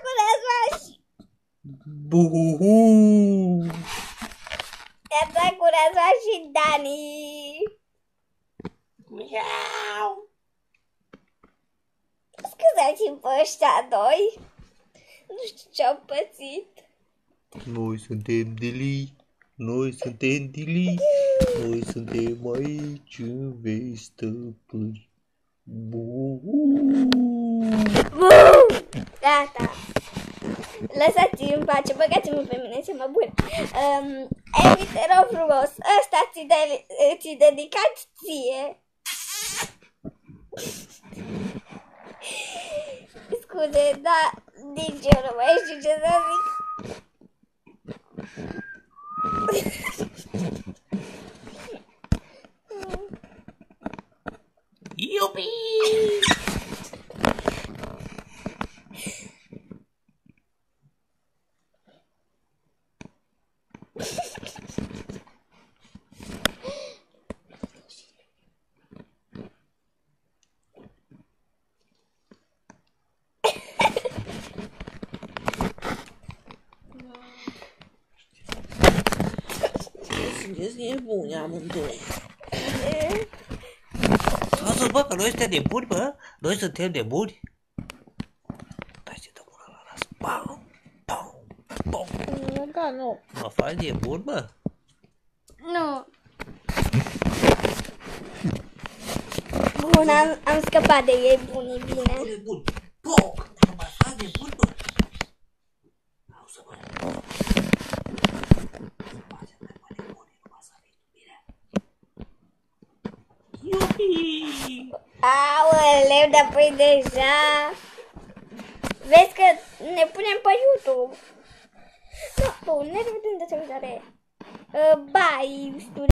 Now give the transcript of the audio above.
cu răzvaș! Buhuhu! Viața cu răzvaș și Dani! Miau! Scuzați-mi pe ăștia doi. Nu știu ce-au pățit. Noi suntem Dili, noi suntem Dili, noi suntem aici în vei stăpâni. Gata. Lăsați-mi în pace, băgați-mă pe mine să mă bun. Evi, te rog frumos, ăsta ți dedicat ție. Scuze, da, nici eu nu mai știu ce să zic. Iubi! Sunteți nebuni amândoi. Lasă, bă, că noi suntem nebuni, bă. Noi suntem nebuni. Stai să dăm una la nas. Pam, pam, pam. Da, nu. Mă faci nebun, bă? Nu. Bun, am scăpat de ei, bun, e bine. Nebun. Poc! Mă faci nebun, bă? Auzi, bă. Iubi! Aoleu, dar păi deja. Vezi că ne punem pe YouTube. No, bun, ne revedem de salutare. Bye, student.